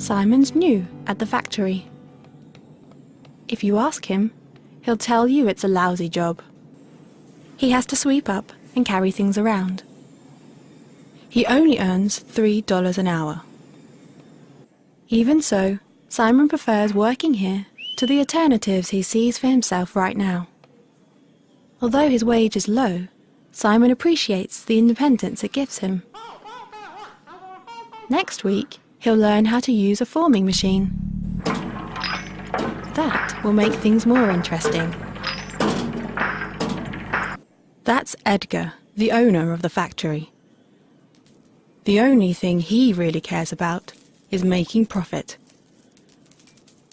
Simon's new at the factory. If you ask him, he'll tell you it's a lousy job. He has to sweep up and carry things around. He only earns $3 an hour. Even so, Simon prefers working here to the alternatives he sees for himself right now. Although his wage is low, Simon appreciates the independence it gives him. Next week, he'll learn how to use a forming machine. That will make things more interesting. That's Edgar, the owner of the factory. The only thing he really cares about is making profit.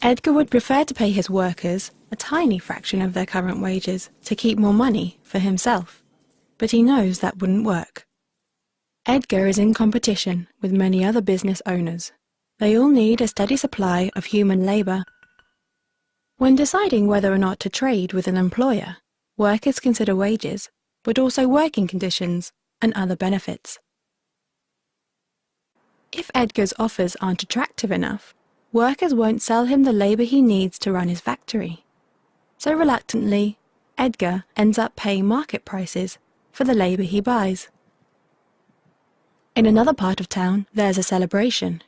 Edgar would prefer to pay his workers a tiny fraction of their current wages to keep more money for himself, but he knows that wouldn't work. Edgar is in competition with many other business owners. They all need a steady supply of human labour. When deciding whether or not to trade with an employer, workers consider wages, but also working conditions and other benefits. If Edgar's offers aren't attractive enough, workers won't sell him the labour he needs to run his factory. So reluctantly, Edgar ends up paying market prices for the labour he buys. In another part of town, there's a celebration.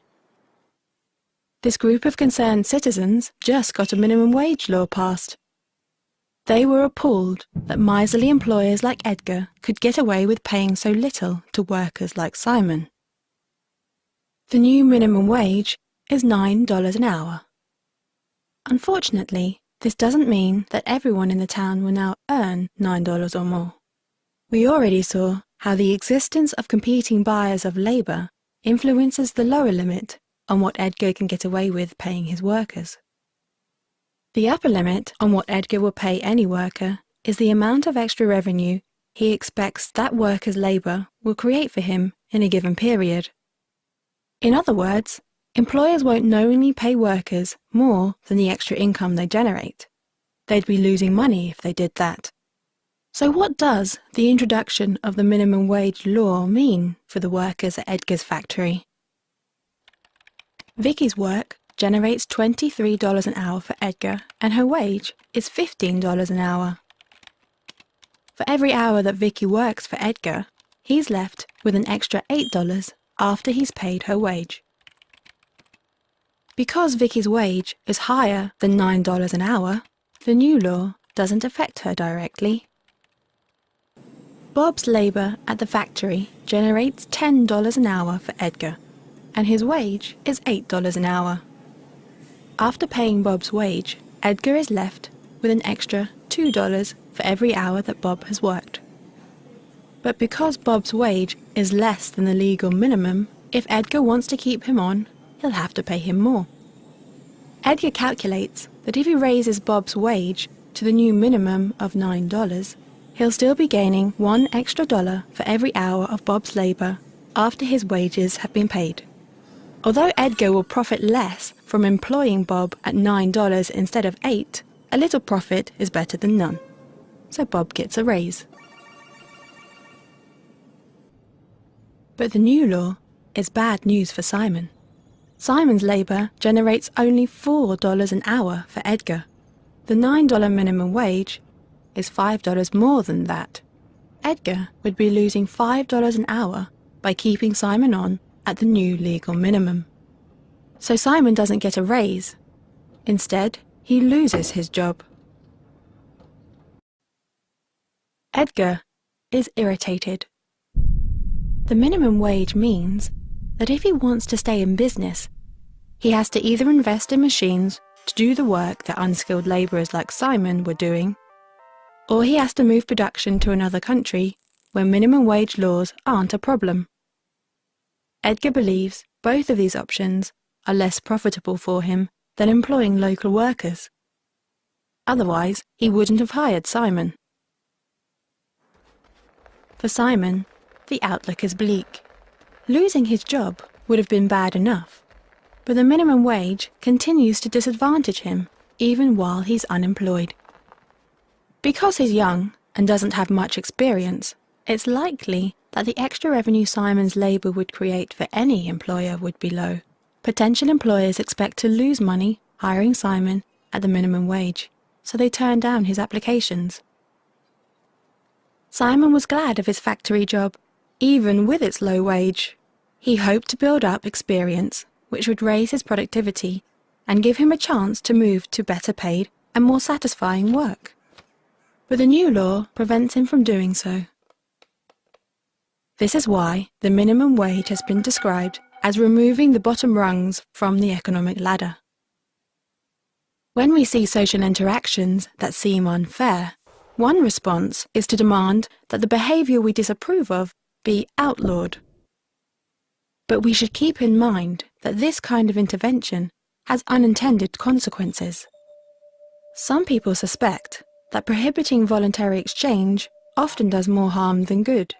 This group of concerned citizens just got a minimum wage law passed. They were appalled that miserly employers like Edgar could get away with paying so little to workers like Simon. The new minimum wage is $9 an hour. Unfortunately, this doesn't mean that everyone in the town will now earn $9 or more. We already saw how the existence of competing buyers of labour influences the lower limit on what Edgar can get away with paying his workers. The upper limit on what Edgar will pay any worker is the amount of extra revenue he expects that worker's labour will create for him in a given period. In other words, employers won't knowingly pay workers more than the extra income they generate. They'd be losing money if they did that. So what does the introduction of the minimum wage law mean for the workers at Edgar's factory? Vicky's work generates $23 an hour for Edgar, and her wage is $15 an hour. For every hour that Vicky works for Edgar, he's left with an extra $8 after he's paid her wage. Because Vicky's wage is higher than $9 an hour, the new law doesn't affect her directly. Bob's labour at the factory generates $10 an hour for Edgar, and his wage is $8 an hour. After paying Bob's wage, Edgar is left with an extra $2 for every hour that Bob has worked. But because Bob's wage is less than the legal minimum, if Edgar wants to keep him on, he'll have to pay him more. Edgar calculates that if he raises Bob's wage to the new minimum of $9, he'll still be gaining $1 extra for every hour of Bob's labour after his wages have been paid. Although Edgar will profit less from employing Bob at $9 instead of $8, a little profit is better than none. So Bob gets a raise. But the new law is bad news for Simon. Simon's labour generates only $4 an hour for Edgar. The $9 minimum wage is $5 more than that. Edgar would be losing $5 an hour by keeping Simon on at the new legal minimum. So Simon doesn't get a raise. Instead, he loses his job. Edgar is irritated. The minimum wage means that if he wants to stay in business, he has to either invest in machines to do the work that unskilled labourers like Simon were doing, or he has to move production to another country where minimum wage laws aren't a problem. Edgar believes both of these options are less profitable for him than employing local workers. Otherwise, he wouldn't have hired Simon. For Simon, the outlook is bleak. Losing his job would have been bad enough, but the minimum wage continues to disadvantage him even while he's unemployed. Because he's young and doesn't have much experience, it's likely that the extra revenue Simon's labour would create for any employer would be low. Potential employers expect to lose money hiring Simon at the minimum wage, so they turn down his applications. Simon was glad of his factory job, even with its low wage. He hoped to build up experience, which would raise his productivity and give him a chance to move to better paid and more satisfying work. But the new law prevents him from doing so. This is why the minimum wage has been described as removing the bottom rungs from the economic ladder. When we see social interactions that seem unfair, one response is to demand that the behaviour we disapprove of be outlawed. But we should keep in mind that this kind of intervention has unintended consequences. Some people suspect that prohibiting voluntary exchange often does more harm than good.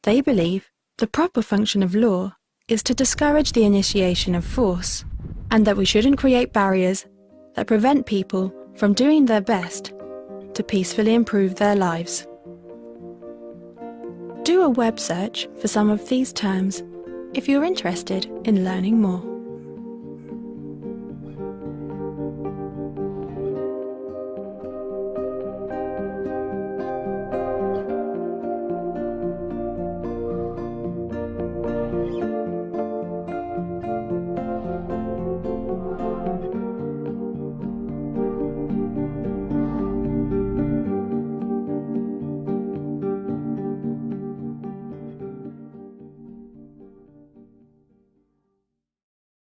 They believe the proper function of law is to discourage the initiation of force, and that we shouldn't create barriers that prevent people from doing their best to peacefully improve their lives. Do a web search for some of these terms if you're interested in learning more.